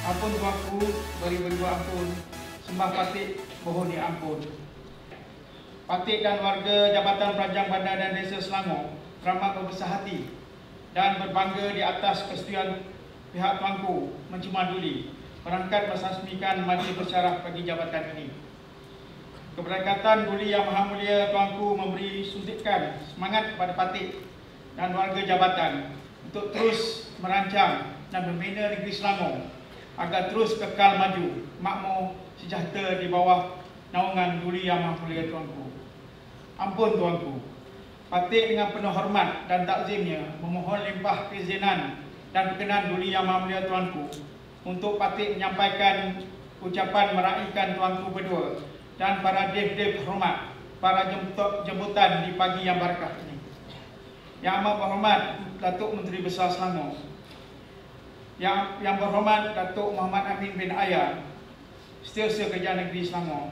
Ampun tuanku, beri ampun, sembah Patik mohon diampun. Patik dan warga Jabatan Perancang Bandar dan Desa Selangor teramat berbesar hati dan berbangga di atas persetujuan pihak tuanku Mencemar Duli berangkat merasmikan majlis bersyarah bagi jabatan ini. Keberangkatan Duli Yang Maha Mulia tuanku memberi suntikan semangat kepada Patik dan warga jabatan untuk terus merancang dan membina negeri Selangor agar terus kekal maju, makmur, sejahtera di bawah naungan Duli Yang Maha Mulia tuanku. Ampun tuanku, Patik dengan penuh hormat dan takzimnya memohon limpah keizinan dan perkenan Duli Yang Maha Mulia tuanku untuk Patik menyampaikan ucapan meraihkan tuanku berdua dan para dev-dev hormat, para jemputan di pagi yang berkah ini. Yang amat berhormat Datuk Menteri Besar Selangor, Yang berhormat Datuk Muhammad Amin bin Ayah, Setiausaha Kerajaan Negeri Selangor,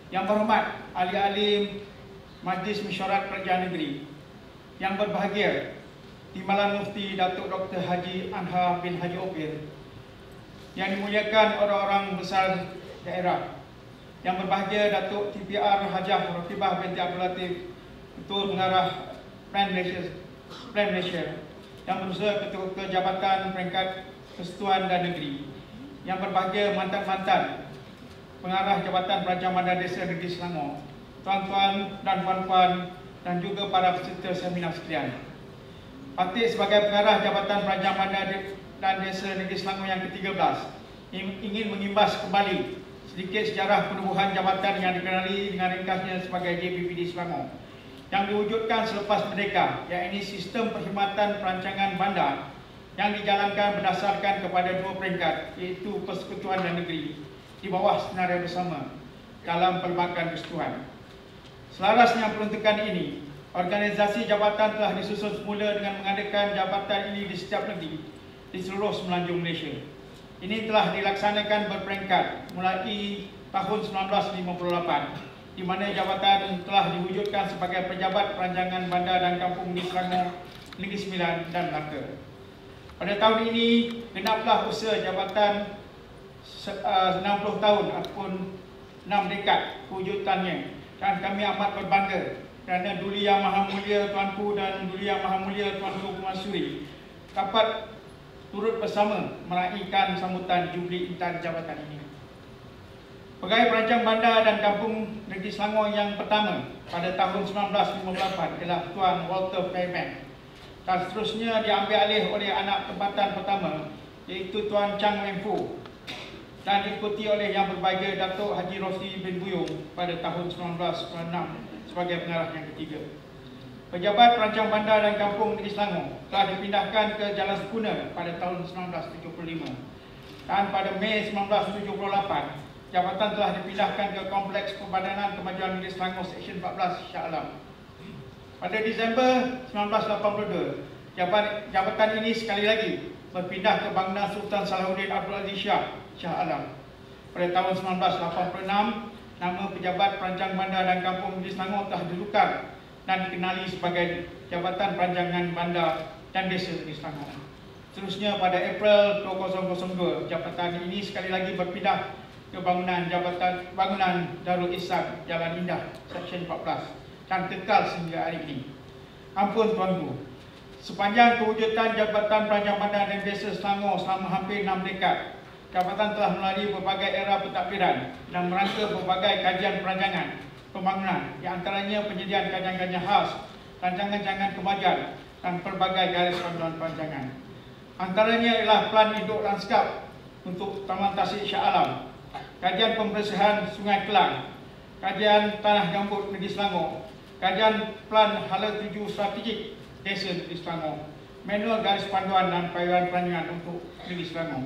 Yang berhormat ahli-ahli Majlis Mesyuarat Kerajaan Negeri, Yang berbahagia Timbalan Mufti Datuk Dr. Haji Anha bin Haji Opir, Yang dimuliakan orang-orang besar daerah, Yang berbahagia Datuk TPR Hajah Rokibah binti Abdul Latif, Ketua Pengarah Plan Malaysia, Yang berusaha Ketua Jabatan Peringkat Persekutuan dan Negeri, Yang berbahagia mantan-mantan Pengarah Jabatan Perancang Bandar Desa Negeri Selangor, tuan-tuan dan puan-puan dan juga para peserta seminar sekalian. Patik sebagai Pengarah Jabatan Perancang Bandar dan Desa Negeri Selangor yang ke-13 ingin mengimbas kembali sedikit sejarah penubuhan jabatan yang dikenali dengan ringkasnya sebagai JPPD Selangor yang diwujudkan selepas merdeka, iaitu sistem perkhidmatan perancangan bandar yang dijalankan berdasarkan kepada dua peringkat, iaitu persekutuan dan negeri di bawah senarai bersama dalam pelbagai persekutuan. Selaras dengan peruntukan ini, organisasi jabatan telah disusun semula dengan mengadakan jabatan ini di setiap negeri di seluruh semenanjung Malaysia. Ini telah dilaksanakan berperingkat mulai tahun 1958, di mana jabatan telah diwujudkan sebagai Pejabat Perancangan Bandar dan Kampung di Selangor, Negeri Sembilan dan Melaka. Pada tahun ini, genaplah usaha jabatan 60 tahun ataupun 6 dekad kewujudannya, dan kami amat berbangga kerana Duli Yang Maha Mulia tuanku dan Duli Yang Maha Mulia tuanku Permaisuri dapat turut bersama meraihkan sambutan Jubli Intan jabatan ini. Pegawai Perancang Bandar dan Kampung Negeri Selangor yang pertama pada tahun 1958 ialah Tuan Walter Fairbank, dan seterusnya diambil alih oleh anak tempatan pertama iaitu Tuan Chang Weng Foo, dan diikuti oleh Yang Berbahagia Datuk Haji Rosli bin Buyung pada tahun 1996 sebagai pengarah yang ketiga. Pejabat Perancang Bandar dan Kampung Negeri Selangor telah dipindahkan ke Jalan Sekuna pada tahun 1975, dan pada Mei 1978 jabatan telah dipindahkan ke Kompleks Perbadanan Kemajuan Negeri Selangor Seksyen 14 Shah Alam. Pada Disember 1982, jabatan ini sekali lagi berpindah ke Bangunan Sultan Salahuddin Abdul Aziz Shah Alam. Pada tahun 1986, nama Pejabat Perancang Bandar dan Kampung Negeri Selangor telah ditukar dan dikenali sebagai Jabatan Perancangan Bandar dan Desa Negeri Selangor. Seterusnya pada April 2002, jabatan ini sekali lagi berpindah ke bangunan Darul Ihsan Jalan Indah Seksyen 14 dan kekal sehingga hari ini. Ampun tuanku, sepanjang kewujudan Jabatan Perancang Bandar dan Desa Selangor selama hampir 6 dekad, jabatan telah melalui berbagai era pentadbiran dan merangka berbagai kajian perancangan pembangunan, di antaranya penyediaan kajian-kajian khas, rancangan-rancangan kemajuan dan pelbagai garis panduan perancangan. Antaranya ialah Plan Induk Lanskap untuk Taman Tasik Shah Alam, kajian pembersihan Sungai Kelang, kajian Tanah Gambut Negeri Selangor, kajian Plan Hala Tuju Strategik Desa Negeri Selangor, manual garis panduan dan payuan perancangan untuk Negeri Selangor.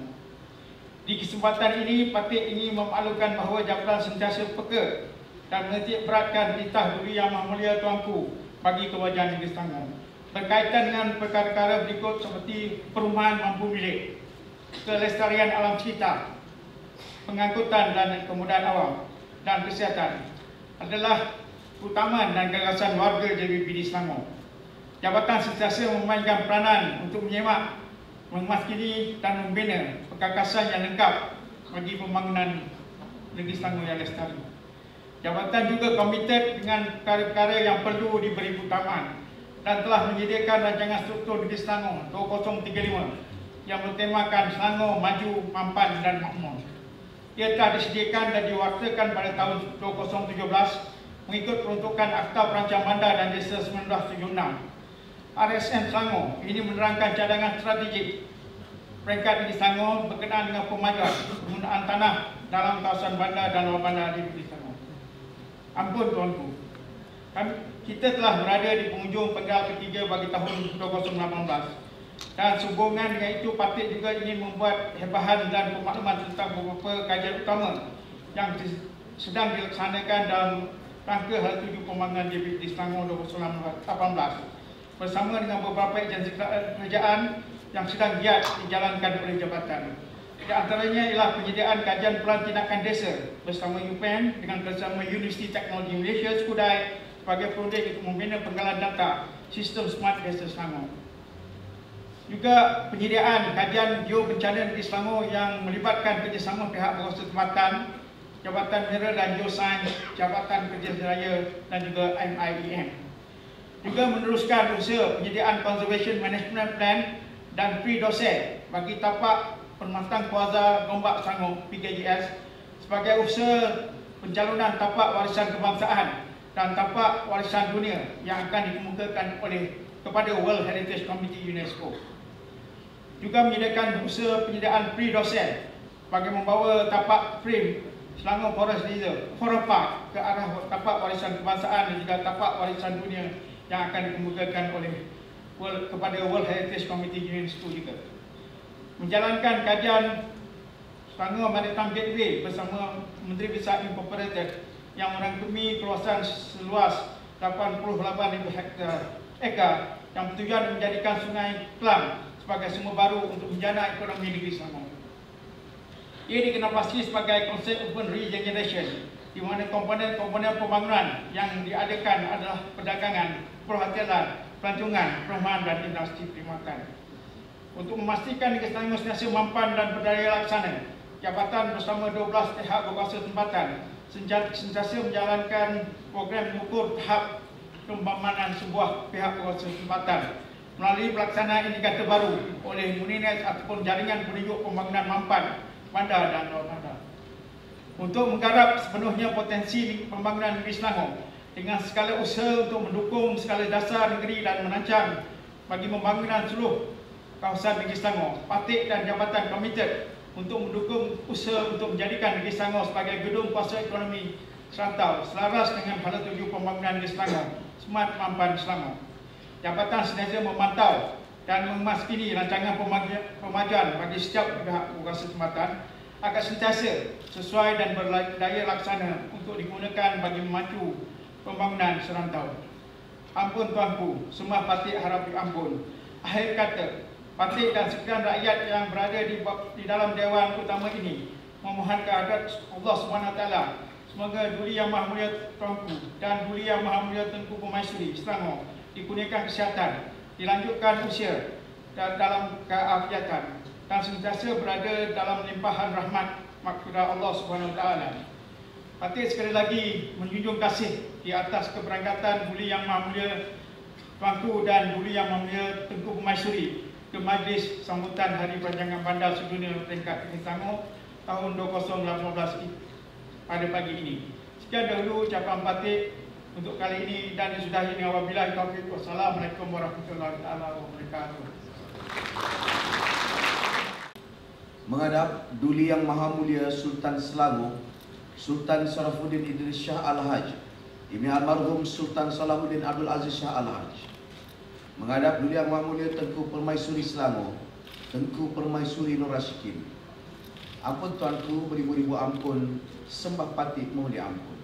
Di kesempatan ini, Patik ingin memaklumkan bahawa Jabatan sentiasa peka dan menitik beratkan titah Duli Yang Maha Mulia Tuanku bagi Kerajaan Negeri Selangor berkaitan dengan perkara-perkara berikut seperti perumahan mampu milik, kelestarian alam sekitar, pengangkutan dan kemudahan awam, dan kesihatan adalah keutamaan dan gagasan warga JBPD Selangor. Jabatan sentiasa memainkan peranan untuk menyemak, memaskini dan membina perkakasan yang lengkap bagi pembangunan negeri Selangor yang lestari. Jabatan juga komited dengan perkara-perkara yang perlu diberi keutamaan dan telah menyediakan rancangan struktur negeri Selangor 2035 yang bertemakan Selangor Maju, Mampan dan Makmur. Ia telah disediakan dan diwartakan pada tahun 2017 mengikut peruntukan Akta Perancang Bandar dan Desa 1976. RSM Selangor ini menerangkan cadangan strategik peringkat negeri Selangor berkenaan dengan pemajuan penggunaan tanah dalam kawasan bandar dan luar bandar di negeri Selangor. Ampun tuanku, kita telah berada di penghujung penggal ketiga bagi tahun 2018 dan sehubungan dengan itu Patik juga ingin membuat hebahan dan pemakluman tentang beberapa kajian utama yang sedang dilaksanakan dalam rangka hal tuju pembangunan JBPD Selangor 2018 bersama dengan beberapa agensi kerajaan yang sedang giat dijalankan oleh jabatan. Di antaranya ialah penyediaan kajian pelan tindakan desa bersama UPN dengan bersama Universiti Teknologi Malaysia Skudai sebagai projek untuk membina penggalan data sistem smart desa Selangor. Juga penyediaan kajian geobencana negeri Selangor yang melibatkan kerjasama pihak berkuasa tempatan, Jabatan Mineral dan Geosains, Jabatan Kerja Raya dan juga MIEM. Juga meneruskan usaha penyediaan Conservation Management Plan dan pre-dossier bagi tapak Permatang Kuasa Gombak Selangor PKGS sebagai usaha pencalonan tapak warisan kebangsaan dan tapak warisan dunia yang akan dikemukakan kepada World Heritage Committee UNESCO. Juga menyediakan usaha penyediaan pre-dossier bagi membawa tapak frame Selangor Forest Reserve, Forest Park ke arah tapak warisan kebangsaan dan juga tapak warisan dunia yang akan dikemukakan kepada World Heritage Committee UNESCO juga. Menjalankan kajian Selangor Maritime Gateway bersama Menteri Besar Incorporated yang merangkumi kawasan seluas 88,000 hektar yang bertujuan menjadikan Sungai Kelang sebagai sumber baru untuk menjana ekonomi negeri Selangor. Ia dikenal pasti sebagai konsep urban regeneration, di mana komponen-komponen pembangunan yang diadakan adalah perdagangan, perhotelian, pelancongan, perumahan dan industri perkhidmatan. Untuk memastikan negeri Selangor sentiasa mampan dan berdaya laksana, Jabatan bersama 12 pihak berkuasa tempatan sentiasa menjalankan program mengukur tahap pembangunan sebuah pihak berkuasa tempatan melalui pelaksanaan indikator baru oleh Muninet ataupun jaringan penunjuk pembangunan mampan bandar dan luar bandar. Untuk menggarap sepenuhnya potensi pembangunan negeri Selangor dengan skala usaha untuk mendukung skala dasar negeri dan merancang bagi pembangunan seluruh kawasan negeri Selangor, Patik dan Jabatan komited untuk mendukung usaha untuk menjadikan negeri Selangor sebagai gedung kuasa ekonomi serantau selaras dengan hala tuju pembangunan negeri Selangor, Smart Mampan Selangor. Jabatan sentiasa memantau dan memaskini rancangan pemajuan bagi setiap pihak berkuasa tempatan agar sentiasa sesuai dan berdaya laksana untuk digunakan bagi memacu pembangunan serantau. Ampun tuanku, semua Patik harap diampun. Akhir kata, Patik dan sekian rakyat yang berada di dalam Dewan Utama ini memohon kehadrat Allah SWT semoga Duli Yang Maha Mulia Tuanku dan Duli Yang Maha Mulia Tengku Permaisuri Selangor dikurniakan kesihatan, dilanjutkan usia dan dalam keafiatan dan sentiasa berada dalam limpahan rahmat maghfirah Allah SWT. Patik sekali lagi menjunjung kasih di atas keberangkatan Duli Yang Maha Mulia Tuanku dan Duli Yang Maha Mulia Tengku Permaisuri ke Majlis Sambutan Hari Perancangan Bandar Sedunia peringkat negeri Selangor tahun 2018 pada pagi ini. Sekian dahulu ucapan Patik untuk kali ini dan disudahi dengan wabillahi taufiq. Wassalamualaikum warahmatullahi wabarakatuh. Menghadap Duli Yang Maha Mulia Sultan Selangor, Sultan Sarafuddin Idris Shah Al-Haj, Ibni Almarhum Sultan Salahuddin Abdul Aziz Shah Al-Haj. Menghadap Duli Yang Maha Mulia Tengku Permaisuri Selangor, Tengku Permaisuri Nur Rashikin. Ampun tuanku, beribu-ribu ampun, sembah Patik mohon diampun.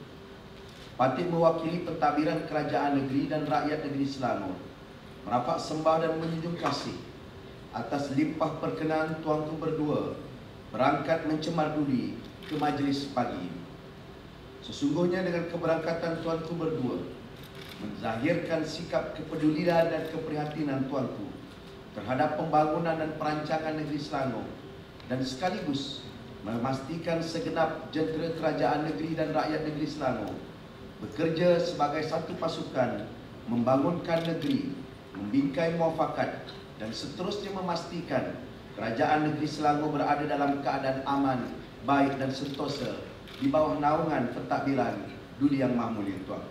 Patik mewakili pentadbiran kerajaan negeri dan rakyat negeri Selangor merapat sembah dan menjunjung kasih atas limpah perkenan tuanku berdua berangkat mencemar duli ke majlis pagi ini. Sesungguhnya dengan keberangkatan tuanku berdua menzahirkan sikap kepedulian dan keprihatinan tuanku terhadap pembangunan dan perancangan negeri Selangor dan sekaligus memastikan segenap jentera kerajaan negeri dan rakyat negeri Selangor bekerja sebagai satu pasukan membangunkan negeri, membingkai muafakat dan seterusnya memastikan kerajaan negeri Selangor berada dalam keadaan aman, baik dan sentosa di bawah naungan pentadbiran Duli Yang Maha Mulia Tuan.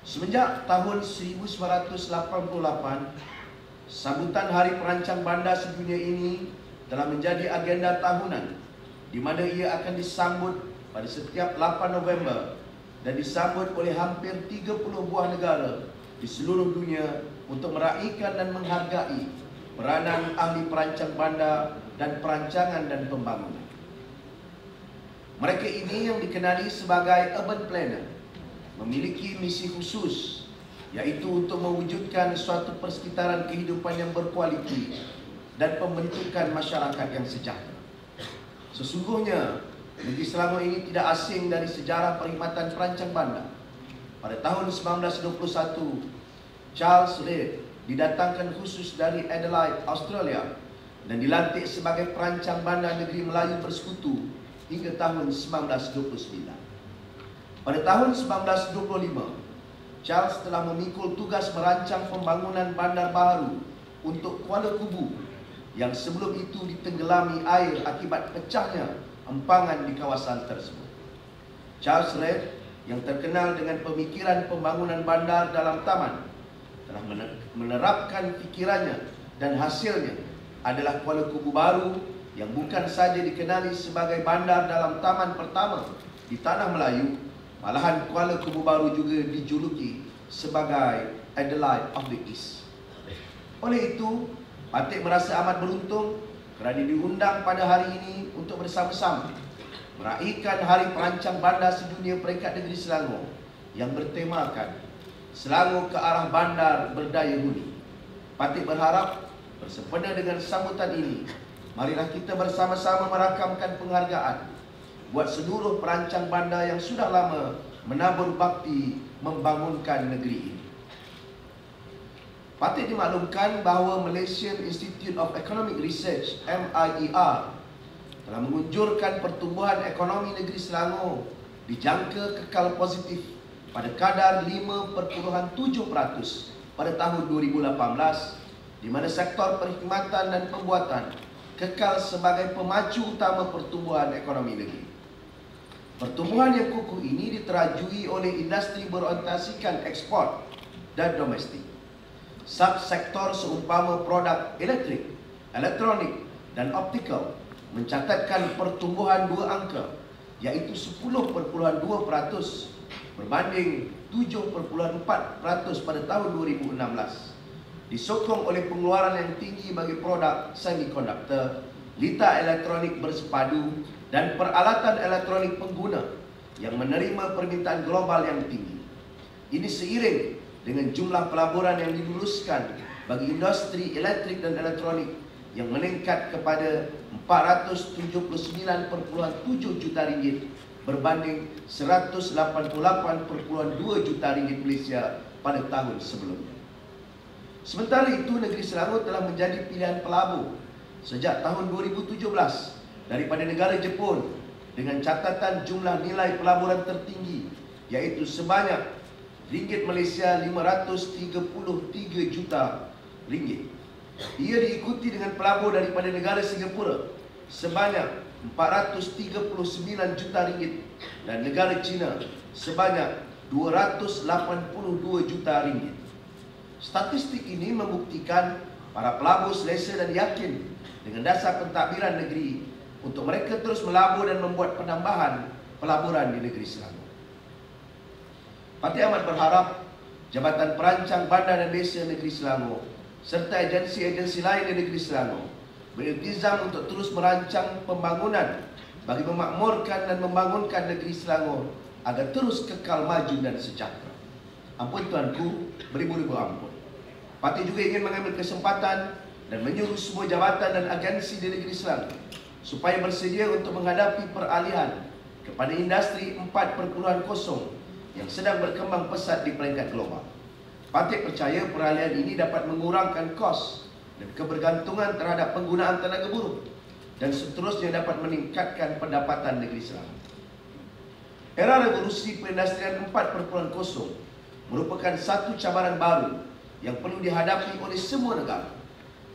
Semenjak tahun 1988, sambutan Hari Perancang Bandar Sedunia ini telah menjadi agenda tahunan di mana ia akan disambut pada setiap 8 November dan disambut oleh hampir 30 buah negara di seluruh dunia untuk meraihkan dan menghargai peranan ahli perancang bandar dan perancangan dan pembangunan. Mereka ini yang dikenali sebagai urban planner memiliki misi khusus, yaitu untuk mewujudkan suatu persekitaran kehidupan yang berkualiti dan pembentukan masyarakat yang sejahtera. Sesungguhnya, negeri Selangor ini tidak asing dari sejarah perkhidmatan perancang bandar. Pada tahun 1921, Charles Reid didatangkan khusus dari Adelaide, Australia dan dilantik sebagai perancang bandar negeri Melayu Bersekutu hingga tahun 1929. Pada tahun 1925, Charles telah memikul tugas merancang pembangunan bandar baru untuk Kuala Kubu yang sebelum itu ditenggelami air akibat pecahnya empangan di kawasan tersebut. Charles Reid yang terkenal dengan pemikiran pembangunan bandar dalam taman telah menerapkan fikirannya dan hasilnya adalah Kuala Kubu baru yang bukan saja dikenali sebagai bandar dalam taman pertama di Tanah Melayu, malahan Kuala Kubu baru juga dijuluki sebagai Adelaide of the East. Oleh itu, Patik merasa amat beruntung kerana diundang pada hari ini untuk bersama-sama meraihkan Hari Perancang Bandar Sedunia Peringkat Negeri Selangor yang bertemakan Selangor ke arah bandar berdaya huni. Patik berharap bersempena dengan sambutan ini, marilah kita bersama-sama merakamkan penghargaan buat seluruh perancang bandar yang sudah lama menabur bakti membangunkan negeri ini. Patut dimaklumkan bahawa Malaysian Institute of Economic Research (MIER) telah mengunjurkan pertumbuhan ekonomi negeri Selangor dijangka kekal positif pada kadar 5.7% pada tahun 2018, di mana sektor perkhidmatan dan pembuatan kekal sebagai pemacu utama pertumbuhan ekonomi negeri. Pertumbuhan yang kukuh ini diterajui oleh industri berorientasikan ekspor dan domestik. Subsektor seumpama produk elektrik, elektronik dan optikal mencatatkan pertumbuhan dua angka, iaitu 10.2% berbanding 7.4% pada tahun 2016, disokong oleh pengeluaran yang tinggi bagi produk semikonduktor, litar elektronik bersepadu dan peralatan elektronik pengguna yang menerima permintaan global yang tinggi. Ini seiring dengan jumlah pelaburan yang diluluskan bagi industri elektrik dan elektronik yang meningkat kepada 479.7 juta ringgit berbanding 188.2 juta ringgit Malaysia pada tahun sebelumnya. Sementara itu, negeri Selangor telah menjadi pilihan pelabur sejak tahun 2017 daripada negara Jepun dengan catatan jumlah nilai pelaburan tertinggi, iaitu sebanyak ringgit Malaysia 533 juta ringgit. Ia diikuti dengan pelabur daripada negara Singapura sebanyak 439 juta ringgit dan negara China sebanyak 282 juta ringgit. Statistik ini membuktikan para pelabur selesa dan yakin dengan dasar pentadbiran negeri untuk mereka terus melabur dan membuat penambahan pelaburan di negeri Selangor. Patik amat berharap Jabatan Perancang Bandar dan Desa Negeri Selangor serta agensi-agensi lain di negeri Selangor beriltizam untuk terus merancang pembangunan bagi memakmurkan dan membangunkan negeri Selangor agar terus kekal maju dan sejahtera. Ampun tuanku, beribu-ribu ampun. Parti juga ingin mengambil kesempatan dan menyuruh semua jabatan dan agensi di negeri Selangor supaya bersedia untuk menghadapi peralihan kepada industri 4.0 yang sedang berkembang pesat di peringkat global. Parti percaya peralihan ini dapat mengurangkan kos dan kebergantungan terhadap penggunaan tenaga buruh dan seterusnya dapat meningkatkan pendapatan negeri Selangor. Era revolusi perindustrian 4.0 merupakan satu cabaran baru yang perlu dihadapi oleh semua negara.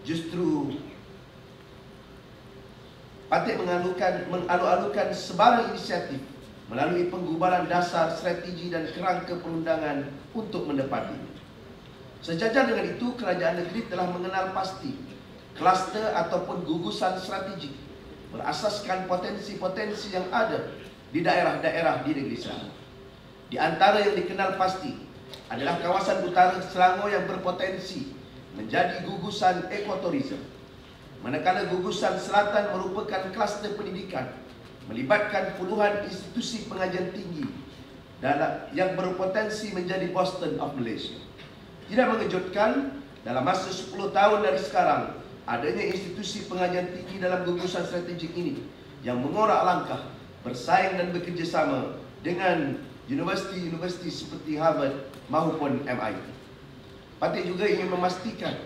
Justru Parti mengalu-alukan sebarang inisiatif melalui penggubaran dasar, strategi dan kerangka perundangan untuk mendepatinya. Sejajar dengan itu, kerajaan negeri telah mengenal pasti kluster ataupun gugusan strategik berasaskan potensi-potensi yang ada di daerah-daerah di negeri Selangor. Di antara yang dikenal pasti adalah kawasan utara Selangor yang berpotensi menjadi gugusan ekoturisme, manakala gugusan selatan merupakan kluster pendidikan melibatkan puluhan institusi pengajian tinggi yang berpotensi menjadi Boston of Malaysia. Tidak mengejutkan, dalam masa 10 tahun dari sekarang, adanya institusi pengajian tinggi dalam gugusan strategik ini yang mengorak langkah, bersaing dan bekerjasama dengan universiti-universiti seperti Harvard maupun MIT. Parti juga ingin memastikan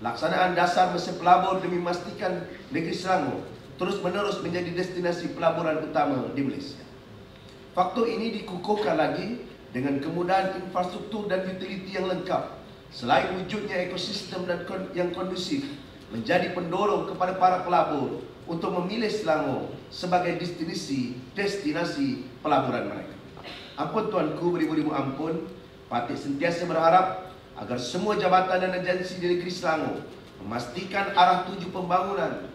laksanaan dasar mesin pelabur demi memastikan negeri Selangor terus-menerus menjadi destinasi pelaburan utama di Malaysia. Faktor ini dikukuhkan lagi dengan kemudahan infrastruktur dan utiliti yang lengkap, selain wujudnya ekosistem yang kondusif menjadi pendorong kepada para pelabur untuk memilih Selangor sebagai destinasi pelaburan mereka. Ampun tuanku, beribu-ribu ampun, Parti sentiasa berharap agar semua jabatan dan agensi di negeri Selangor memastikan arah tuju pembangunan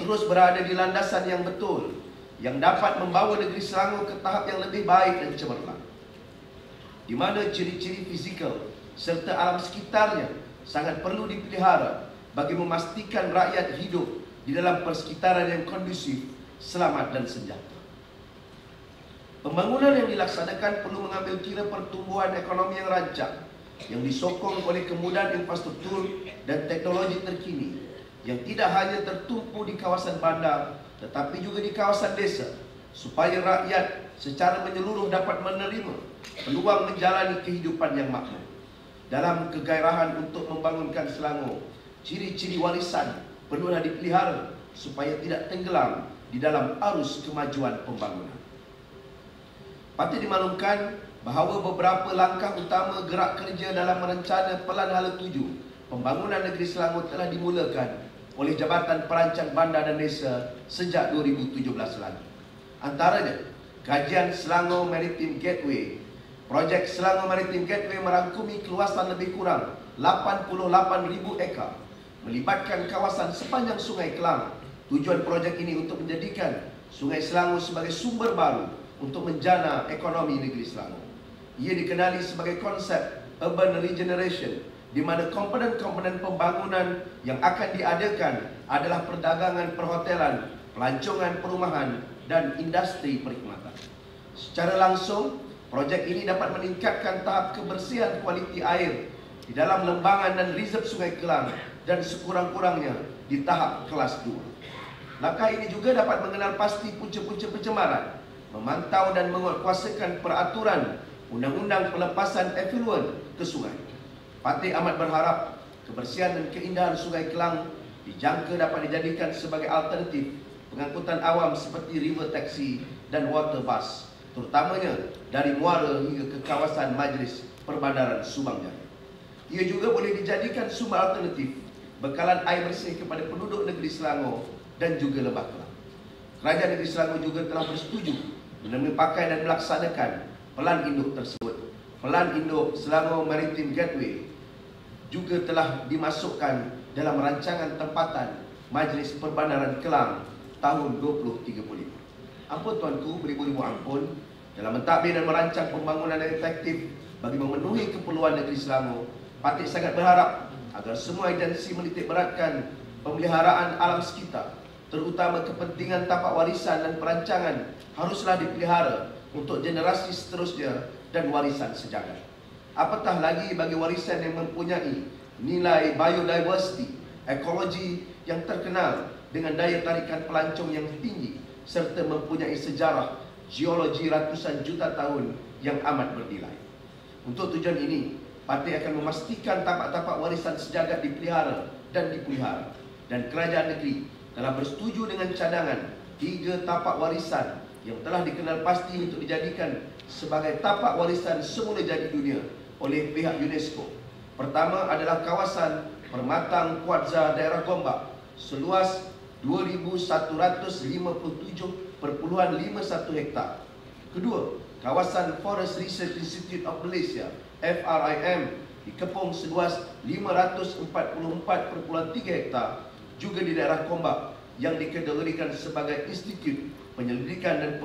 terus berada di landasan yang betul, yang dapat membawa negeri Selangor ke tahap yang lebih baik dan cemerlang, di mana ciri-ciri fizikal serta alam sekitarnya sangat perlu dipelihara bagi memastikan rakyat hidup di dalam persekitaran yang kondusif, selamat dan sejahtera. Pembangunan yang dilaksanakan perlu mengambil kira pertumbuhan ekonomi yang rancak, yang disokong oleh kemudahan infrastruktur dan teknologi terkini, yang tidak hanya tertumpu di kawasan bandar tetapi juga di kawasan desa, supaya rakyat secara menyeluruh dapat menerima peluang menjalani kehidupan yang makmur. Dalam kegairahan untuk membangunkan Selangor, ciri-ciri warisan perlulah dipelihara supaya tidak tenggelam di dalam arus kemajuan pembangunan. Parti dimaklumkan bahawa beberapa langkah utama gerak kerja dalam merencana Pelan Hala 7 pembangunan negeri Selangor telah dimulakan oleh Jabatan Perancang Bandar dan Desa sejak 2017 lalu. Antaranya, kajian Selangor Maritime Gateway. Projek Selangor Maritime Gateway merangkumi keluasan lebih kurang 88,000 ekar, melibatkan kawasan sepanjang Sungai Kelang. Tujuan projek ini untuk menjadikan Sungai Selangor sebagai sumber baru untuk menjana ekonomi negeri Selangor. Ia dikenali sebagai konsep urban regeneration, di mana komponen-komponen pembangunan yang akan diadakan adalah perdagangan perhotelan, pelancongan perumahan, dan industri perkhidmatan. Secara langsung, projek ini dapat meningkatkan tahap kebersihan kualiti air di dalam lembangan dan reserve Sungai Kelang dan sekurang-kurangnya di tahap kelas 2. Langkah ini juga dapat mengenal pasti punca-punca pencemaran, memantau dan menguatkuasakan peraturan undang-undang pelepasan efluent ke sungai. Parti amat berharap kebersihan dan keindahan Sungai Kelang dijangka dapat dijadikan sebagai alternatif pengangkutan awam seperti river taxi dan water bus, terutamanya dari Muara hingga ke kawasan Majlis Perbandaran Subang Jaya. Ia juga boleh dijadikan sumber alternatif bekalan air bersih kepada penduduk negeri Selangor dan juga Lembah Kelang. Kerajaan negeri Selangor juga telah bersetuju mempakai dan melaksanakan pelan induk tersebut. Pelan induk Selangor Maritime Gateway juga telah dimasukkan dalam rancangan tempatan Majlis Perbandaran Kelang tahun 2035. Ampun tuanku, beribu-ribu ampun, dalam mentadbir dan merancang pembangunan yang efektif bagi memenuhi keperluan negeri Selangor, Parti sangat berharap agar semua agensi menitik beratkan pemeliharaan alam sekitar, terutama kepentingan tapak warisan dan perancangan, haruslah dipelihara untuk generasi seterusnya dan warisan sejagat. Apatah lagi bagi warisan yang mempunyai nilai biodiversity, ekologi yang terkenal dengan daya tarikan pelancong yang tinggi, serta mempunyai sejarah geologi ratusan juta tahun yang amat bernilai. Untuk tujuan ini, parti akan memastikan tapak-tapak warisan sejagat dipelihara dan dipelihara, dan kerajaan negeri telah bersetuju dengan cadangan 3 tapak warisan yang telah dikenal pasti untuk dijadikan sebagai tapak warisan semula jadi dunia oleh pihak UNESCO. Pertama adalah kawasan Permatang Kuatza daerah Gombak seluas 2,157.51 hektar. Kedua, kawasan Forest Research Institute of Malaysia FRIM di Kepong seluas 544.3 hektar, juga di daerah Gombak yang dikategorikan sebagai Institut Penyelidikan dan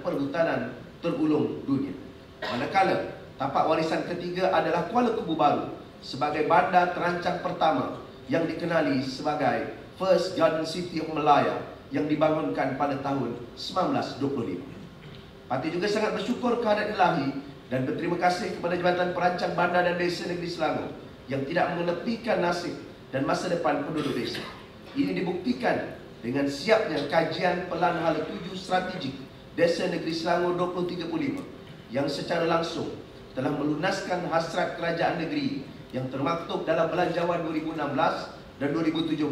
Perhutanan tergulung dunia. Manakala tapak warisan ketiga adalah Kuala Kubu Baru sebagai bandar terancang pertama yang dikenali sebagai First Garden City of Malaya yang dibangunkan pada tahun 1925. Parti juga sangat bersyukur kehadirat ilahi dan berterima kasih kepada Jabatan Perancang Bandar dan Desa Negeri Selangor yang tidak mengenepikan nasib dan masa depan penduduk desa. Ini dibuktikan dengan siapnya kajian Pelan Hala Tuju Strategik Desa Negeri Selangor 2035 yang secara langsung telah melunaskan hasrat kerajaan negeri yang termaktub dalam Belanjawan 2016 dan 2017,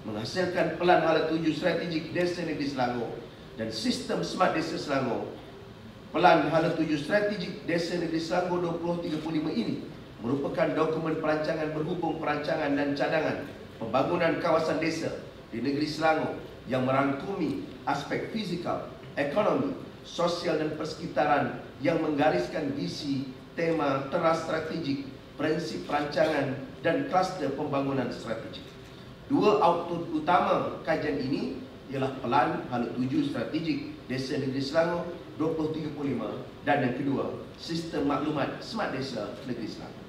menghasilkan Pelan Hala Tuju Strategik Desa Negeri Selangor dan Sistem Smart Desa Selangor. Pelan Hala Tuju Strategik Desa Negeri Selangor 2035 ini merupakan dokumen perancangan berhubung perancangan dan cadangan pembangunan kawasan desa di Negeri Selangor yang merangkumi aspek fizikal, ekonomi, sosial dan persekitaran yang menggariskan visi, tema, teras strategik, prinsip perancangan dan kluster pembangunan strategik. 2 output utama kajian ini ialah Pelan Hala Tuju Strategik Desa Negeri Selangor 2035 dan yang kedua, Sistem Maklumat Smart Desa Negeri Selangor.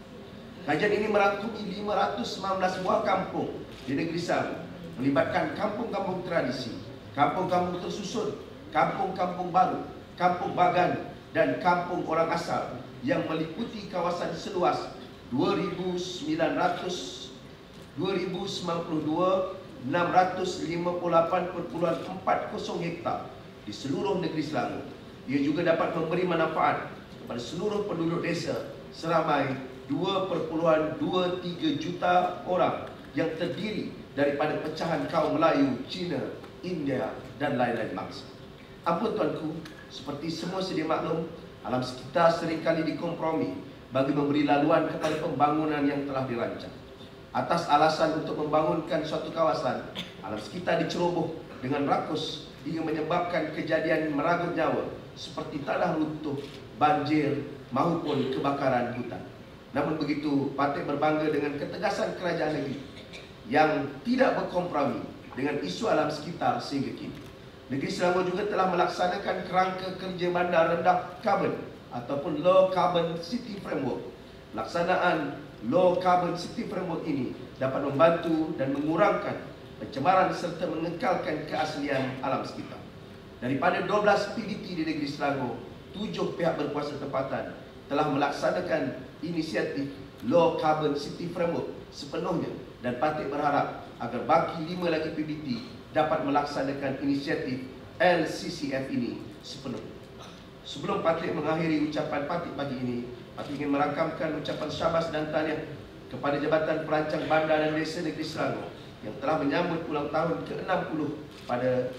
Kajian ini merangkumi 519 buah kampung di Negeri Selangor, melibatkan kampung-kampung tradisi, kampung-kampung tersusun, kampung-kampung baru, kampung bagan dan kampung orang asal yang meliputi kawasan seluas 2,092,658.40 hektar di seluruh Negeri Selangor. Ia juga dapat memberi manfaat kepada seluruh penduduk desa seramai 2.23 juta orang yang terdiri daripada pecahan kaum Melayu, Cina, India dan lain-lain bangsa. Ampun tuanku, seperti semua sedia maklum, alam sekitar seringkali dikompromi bagi memberi laluan kepada pembangunan yang telah dirancang. Atas alasan untuk membangunkan suatu kawasan, alam sekitar diceroboh dengan rakus hingga menyebabkan kejadian meragut nyawa seperti tanah runtuh, banjir maupun kebakaran hutan. Namun begitu, parti berbangga dengan ketegasan kerajaan negeri yang tidak berkompromi dengan isu alam sekitar sehingga kini. Negeri Selangor juga telah melaksanakan kerangka kerja bandar rendah karbon ataupun Low Carbon City Framework. Pelaksanaan Low Carbon City Framework ini dapat membantu dan mengurangkan pencemaran serta mengekalkan keaslian alam sekitar. Daripada 12 PDT di Negeri Selangor, 7 pihak berkuasa tempatan telah melaksanakan inisiatif Low Carbon City Framework sepenuhnya dan parti berharap agar baki 5 lagi PBT dapat melaksanakan inisiatif LCCF ini sepenuhnya. Sebelum parti mengakhiri ucapan parti pagi ini, parti ingin merakamkan ucapan syabas dan tahniah kepada Jabatan Perancang Bandar dan Desa Negeri Selangor yang telah menyambut ulang tahun ke-60 pada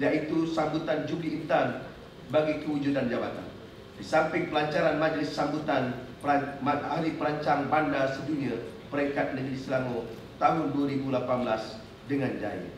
iaitu sambutan Jubli Intan bagi kewujudan jabatan. Di samping pelancaran majlis sambutan Hari Perancang Bandar Sedunia Peringkat Negeri Selangor tahun 2018 dengan jaya.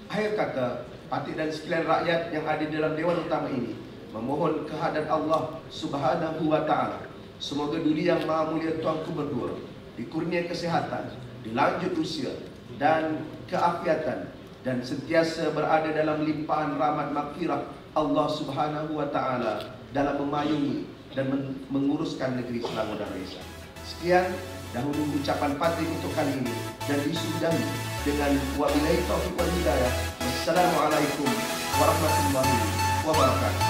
Akhir kata, parti dan sekalian rakyat yang ada dalam Dewan Utama ini memohon kehadirat Allah Subhanahu wa Ta'ala. Semoga Duli Yang Maha Mulia Tuanku berdua dikurnia kesehatan, dilanjut usia dan keafiatan dan sentiasa berada dalam limpahan rahmat maghfirah Allah Subhanahu wa Ta'ala dalam memayungi dan menguruskan negeri Selangor dan Desa. Sekian dahulu ucapan parti untuk kali ini dan disudahi dengan wabillahi taufiq wal hidayah. Wassalamualaikum warahmatullahi wabarakatuh.